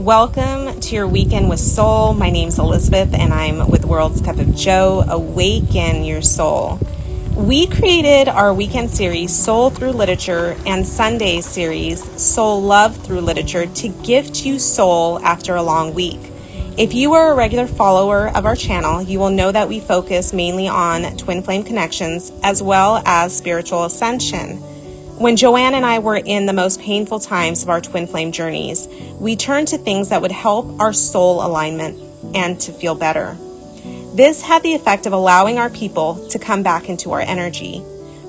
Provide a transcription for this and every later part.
Welcome to your Weekend with Soul. My name's Elizabeth and I'm with World's Cup of Joe. Awaken your soul. We created our weekend series, Soul Through Literature, and Sunday series, Soul Love Through Literature, to gift you soul after a long week. If you are a regular follower of our channel, you will know that we focus mainly on twin flame connections as well as spiritual ascension. When Joanne and I were in the most painful times of our twin flame journeys, we turned to things that would help our soul alignment and to feel better. This had the effect of allowing our people to come back into our energy.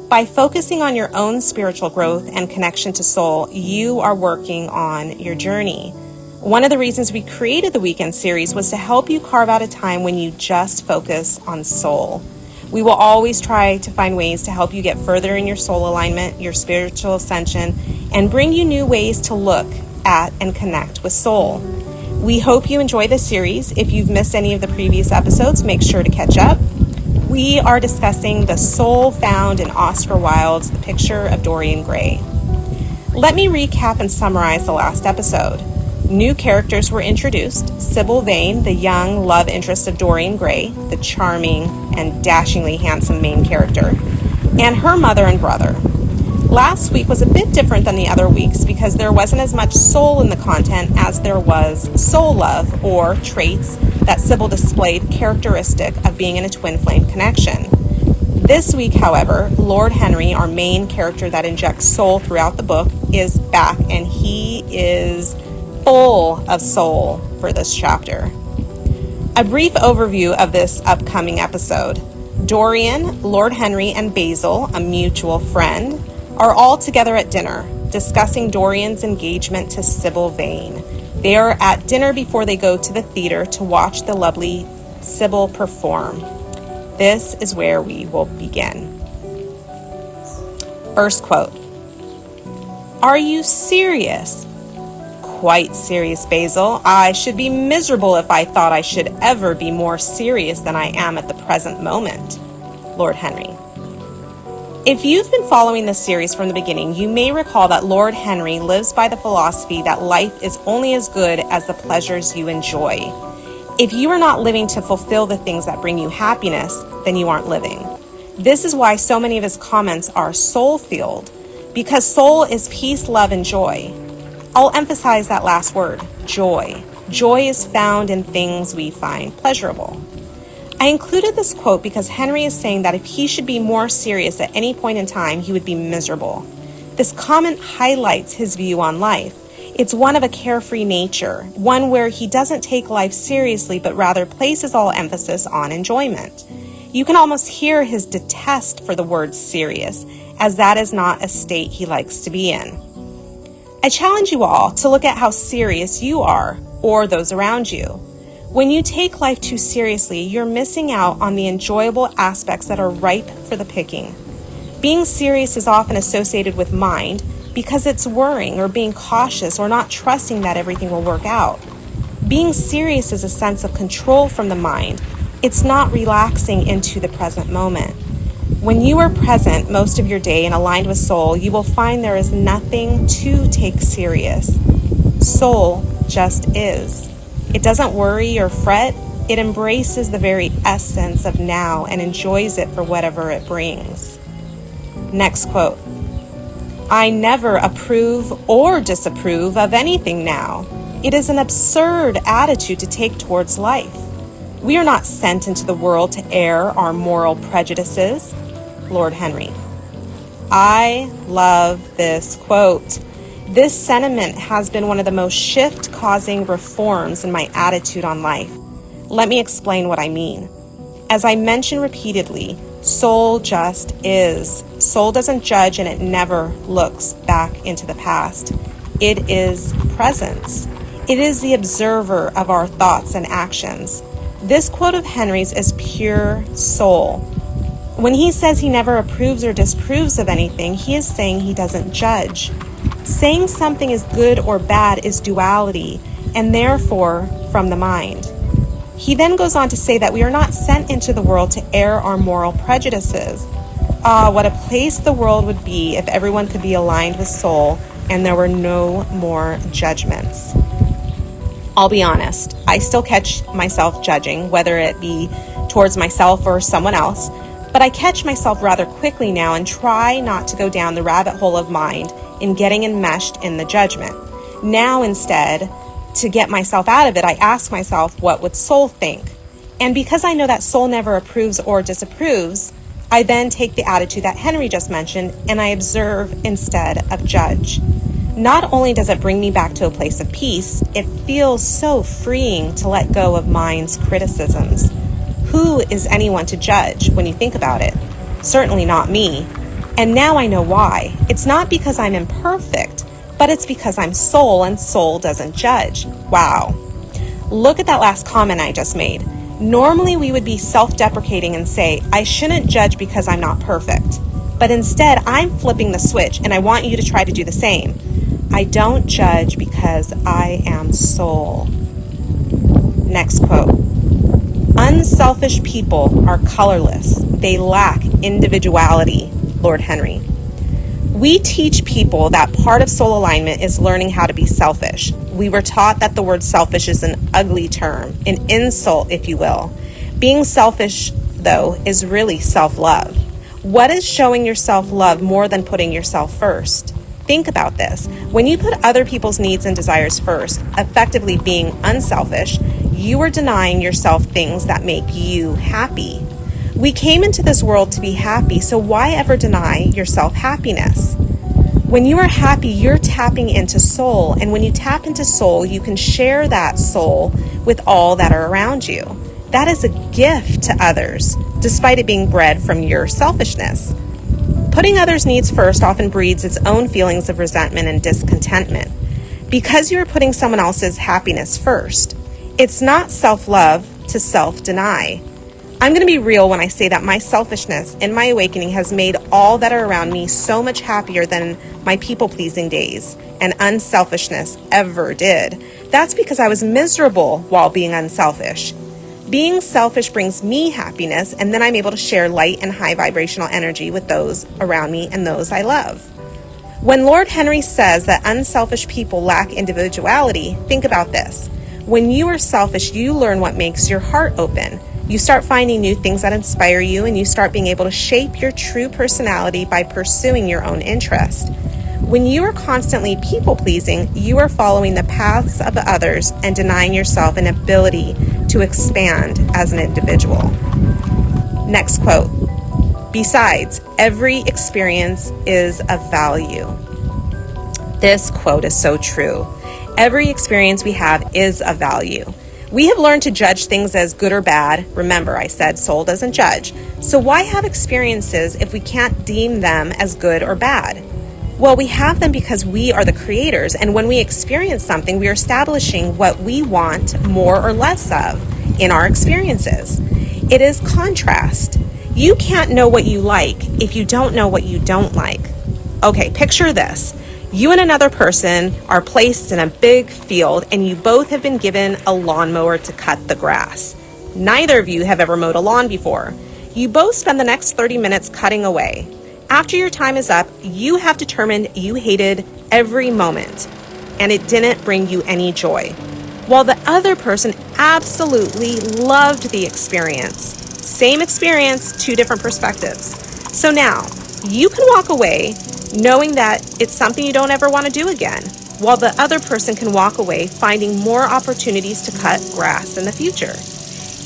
By focusing on your own spiritual growth and connection to soul, you are working on your journey. One of the reasons we created the weekend series was to help you carve out a time when you just focus on soul. We will always try to find ways to help you get further in your soul alignment, your spiritual ascension, and bring you new ways to look at and connect with soul. We hope you enjoy this series. If you've missed any of the previous episodes, make sure to catch up. We are discussing the soul found in Oscar Wilde's The Picture of Dorian Gray. Let me recap and summarize the last episode. New characters were introduced: Sybil Vane, the young love interest of Dorian Gray, the charming and dashingly handsome main character, and her mother and brother. Last week was a bit different than the other weeks because there wasn't as much soul in the content as there was soul love, or traits that Sybil displayed characteristic of being in a twin flame connection. This week, however, Lord Henry, our main character that injects soul throughout the book, is back, and he is full of soul for this chapter. A brief overview of this upcoming episode. Dorian, Lord Henry, and Basil, a mutual friend, are all together at dinner, discussing Dorian's engagement to Sybil Vane. They are at dinner before they go to the theater to watch the lovely Sybil perform. This is where we will begin. First quote. "Are you serious?" "Quite serious, Basil. I should be miserable if I thought I should ever be more serious than I am at the present moment." Lord Henry. If you've been following this series from the beginning, you may recall that Lord Henry lives by the philosophy that life is only as good as the pleasures you enjoy. If you are not living to fulfill the things that bring you happiness, then you aren't living. This is why so many of his comments are soul-filled, because soul is peace, love, and joy. I'll emphasize that last word, joy. Joy is found in things we find pleasurable. I included this quote because Henry is saying that if he should be more serious at any point in time, he would be miserable. This comment highlights his view on life. It's one of a carefree nature, one where he doesn't take life seriously, but rather places all emphasis on enjoyment. You can almost hear his detest for the word serious, as that is not a state he likes to be in. I challenge you all to look at how serious you are, or those around you. When you take life too seriously, you're missing out on the enjoyable aspects that are ripe for the picking. Being serious is often associated with mind because it's worrying or being cautious or not trusting that everything will work out. Being serious is a sense of control from the mind. It's not relaxing into the present moment. When you are present most of your day and aligned with soul, you will find there is nothing to take serious. Soul just is. It doesn't worry or fret. It embraces the very essence of now and enjoys it for whatever it brings. Next quote. "I never approve or disapprove of anything now. It is an absurd attitude to take towards life. We are not sent into the world to air our moral prejudices." Lord Henry. I love this quote. This sentiment has been one of the most shift-causing reforms in my attitude on life. Let me explain what I mean. As I mentioned repeatedly, soul just is. Soul doesn't judge, and it never looks back into the past. It is presence. It is the observer of our thoughts and actions. This quote of Henry's is pure soul. When he says he never approves or disapproves of anything, he is saying he doesn't judge. Saying something is good or bad is duality, and therefore from the mind. He then goes on to say that we are not sent into the world to air our moral prejudices. Ah, what a place the world would be if everyone could be aligned with soul and there were no more judgments. I'll be honest, I still catch myself judging, whether it be towards myself or someone else, but I catch myself rather quickly now and try not to go down the rabbit hole of mind in getting enmeshed in the judgment. Now instead, to get myself out of it, I ask myself, what would soul think? And because I know that soul never approves or disapproves, I then take the attitude that Henry just mentioned and I observe instead of judge. Not only does it bring me back to a place of peace, it feels so freeing to let go of mind's criticisms. Who is anyone to judge when you think about it? Certainly not me. And now I know why. It's not because I'm imperfect, but it's because I'm soul and soul doesn't judge. Wow. Look at that last comment I just made. Normally we would be self-deprecating and say, I shouldn't judge because I'm not perfect. But instead, I'm flipping the switch and I want you to try to do the same. I don't judge because I am soul. Next quote. Unselfish people are colorless. They lack individuality, Lord Henry. We teach people that part of soul alignment is learning how to be selfish. We were taught that the word selfish is an ugly term, an insult, if you will. Being selfish, though, is really self-love. What is showing yourself love more than putting yourself first? Think about this. When you put other people's needs and desires first, effectively being unselfish, you are denying yourself things that make you happy. We came into this world to be happy, so why ever deny yourself happiness? When you are happy, you're tapping into soul, and when you tap into soul, you can share that soul with all that are around you. That is a gift to others, despite it being bred from your selfishness. Putting others' needs first often breeds its own feelings of resentment and discontentment. Because you're putting someone else's happiness first, it's not self-love to self-deny. I'm going to be real when I say that my selfishness in my awakening has made all that are around me so much happier than my people-pleasing days and unselfishness ever did. That's because I was miserable while being unselfish. Being selfish brings me happiness, and then I'm able to share light and high vibrational energy with those around me and those I love. When Lord Henry says that unselfish people lack individuality, think about this. When you are selfish, you learn what makes your heart open. You start finding new things that inspire you, and you start being able to shape your true personality by pursuing your own interest. When you are constantly people-pleasing, you are following the paths of others and denying yourself an ability to expand as an individual. Next quote. Besides, every experience is of value. This quote is so true. Every experience we have is of value. We have learned to judge things as good or bad. Remember, I said soul doesn't judge. So why have experiences if we can't deem them as good or bad? Well, we have them because we are the creators, and when we experience something, we are establishing what we want more or less of in our experiences. It is contrast. You can't know what you like if you don't know what you don't like. Okay, picture this. You and another person are placed in a big field and you both have been given a lawnmower to cut the grass. Neither of you have ever mowed a lawn before. You both spend the next 30 minutes cutting away. After your time is up, you have determined you hated every moment and it didn't bring you any joy, while the other person absolutely loved the experience. Same experience, two different perspectives. So now you can walk away knowing that it's something you don't ever want to do again, while the other person can walk away finding more opportunities to cut grass in the future.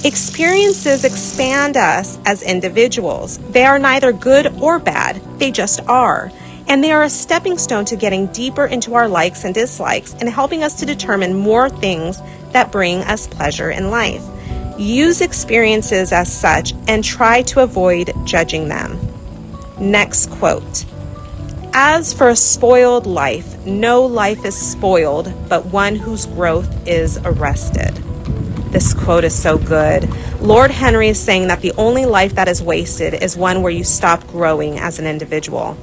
Experiences expand us as individuals. They are neither good or bad, they just are. And they are a stepping stone to getting deeper into our likes and dislikes and helping us to determine more things that bring us pleasure in life. Use experiences as such and try to avoid judging them. Next quote. As for a spoiled life, no life is spoiled, but one whose growth is arrested. This quote is so good. Lord Henry is saying that the only life that is wasted is one where you stop growing as an individual.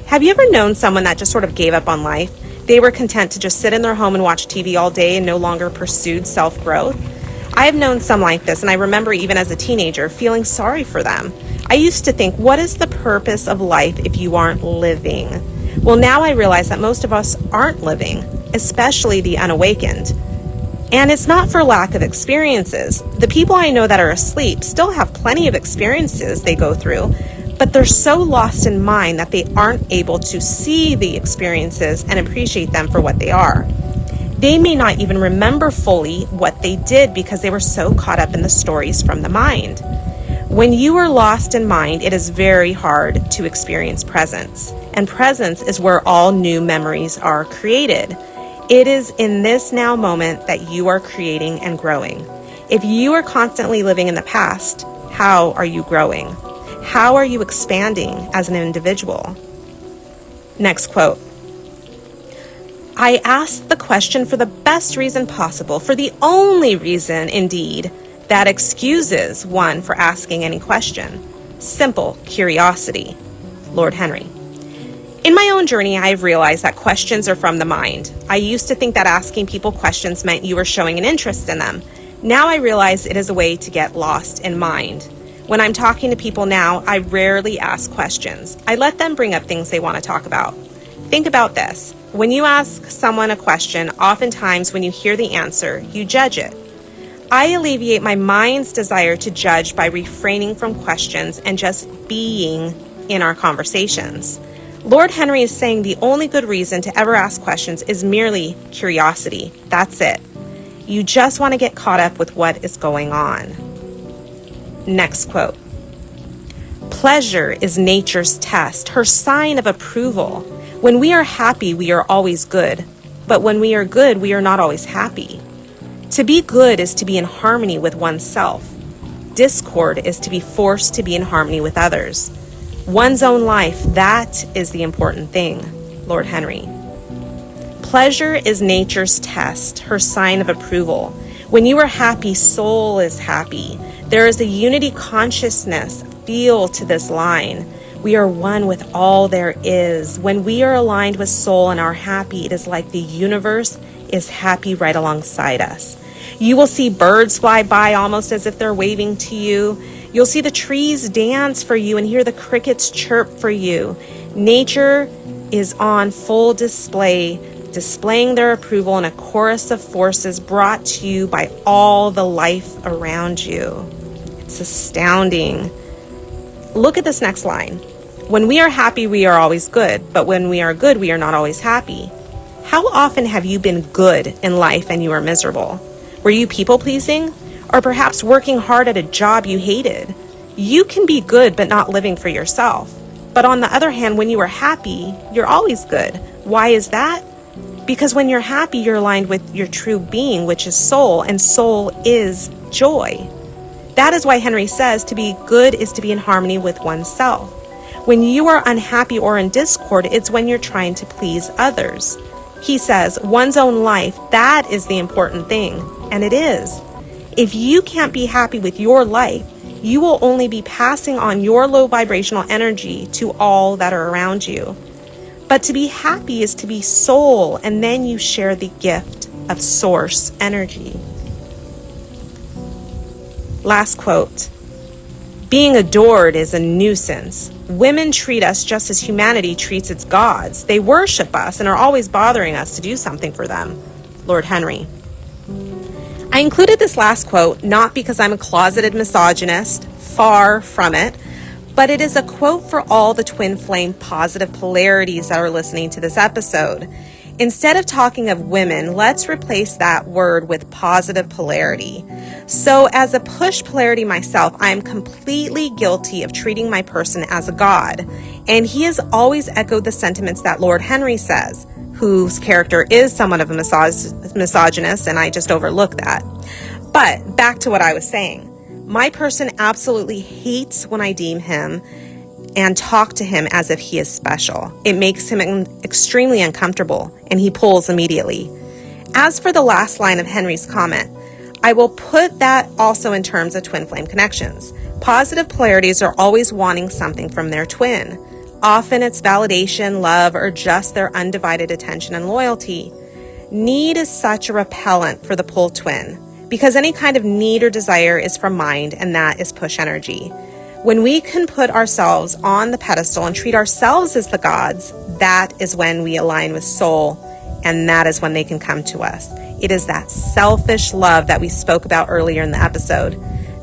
Have you ever known someone that just sort of gave up on life? They were content to just sit in their home and watch TV all day and no longer pursued self-growth? I have known some like this, and I remember even as a teenager feeling sorry for them. I used to think, what is the purpose of life if you aren't living? Well, now I realize that most of us aren't living, especially the unawakened. And it's not for lack of experiences. The people I know that are asleep still have plenty of experiences they go through, but they're so lost in mind that they aren't able to see the experiences and appreciate them for what they are. They may not even remember fully what they did because they were so caught up in the stories from the mind. When you are lost in mind, it is very hard to experience presence. And presence is where all new memories are created. It is in this now moment that you are creating and growing. If you are constantly living in the past, how are you growing? How are you expanding as an individual? Next quote. I ask the question for the best reason possible, for the only reason, indeed, that excuses one for asking any question. Simple curiosity. Lord Henry. In my own journey, I have realized that questions are from the mind. I used to think that asking people questions meant you were showing an interest in them. Now I realize it is a way to get lost in mind. When I'm talking to people now, I rarely ask questions. I let them bring up things they want to talk about. Think about this. When you ask someone a question, oftentimes when you hear the answer, you judge it. I alleviate my mind's desire to judge by refraining from questions and just being in our conversations. Lord Henry is saying the only good reason to ever ask questions is merely curiosity. That's it. You just want to get caught up with what is going on. Next quote. Pleasure is nature's test, her sign of approval. When we are happy, we are always good. But when we are good, we are not always happy. To be good is to be in harmony with oneself. Discord is to be forced to be in harmony with others. One's own life, that is the important thing, Lord Henry. Pleasure is nature's test, her sign of approval. When you are happy, soul is happy. There is a unity consciousness. Feel to this line. We are one with all there is. When we are aligned with soul and are happy, it is like the universe is happy right alongside us. You will see birds fly by almost as if they're waving to you. You'll see the trees dance for you and hear the crickets chirp for you. Nature is on full display, displaying their approval in a chorus of forces brought to you by all the life around you. It's astounding. Look at this next line. When we are happy, we are always good, but when we are good, we are not always happy. How often have you been good in life and you are miserable? Were you people-pleasing? Or perhaps working hard at a job you hated? You can be good but not living for yourself. But on the other hand, when you are happy, you're always good. Why is that? Because when you're happy, you're aligned with your true being, which is soul, and soul is joy. That is why Henry says to be good is to be in harmony with oneself. When you are unhappy or in discord, it's when you're trying to please others. He says one's own life, that is the important thing, and it is. If you can't be happy with your life, you will only be passing on your low vibrational energy to all that are around you. But to be happy is to be soul, and then you share the gift of source energy. Last quote. Being adored is a nuisance. Women treat us just as humanity treats its gods. They worship us and are always bothering us to do something for them. Lord Henry. I included this last quote not because I'm a closeted misogynist, far from it, but it is a quote for all the twin flame positive polarities that are listening to this episode. Instead of talking of women, let's replace that word with positive polarity. So as a push polarity myself, I am completely guilty of treating my person as a god. And he has always echoed the sentiments that Lord Henry says, whose character is somewhat of a misogynist, and I just overlook that. But back to what I was saying. My person absolutely hates when I deem him and talk to him as if he is special. It makes him extremely uncomfortable, and he pulls immediately. As for the last line of Henry's comment, I will put that also in terms of twin flame connections. Positive polarities are always wanting something from their twin. Often it's validation, love, or just their undivided attention and loyalty. Need is such a repellent for the pull twin, because any kind of need or desire is from mind, and that is push energy. When we can put ourselves on the pedestal and treat ourselves as the gods, that is when we align with soul, and that is when they can come to us. It is that selfish love that we spoke about earlier in the episode.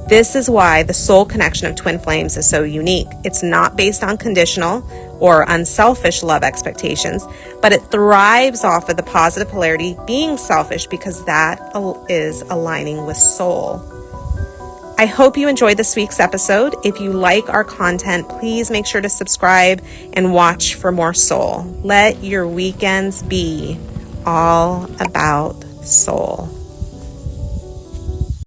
This is why the soul connection of twin flames is so unique. It's not based on conditional or unselfish love expectations, but it thrives off of the positive polarity being selfish because that is aligning with soul. I hope you enjoyed this week's episode. If you like our content, please make sure to subscribe and watch for more soul. Let your weekends be all about soul.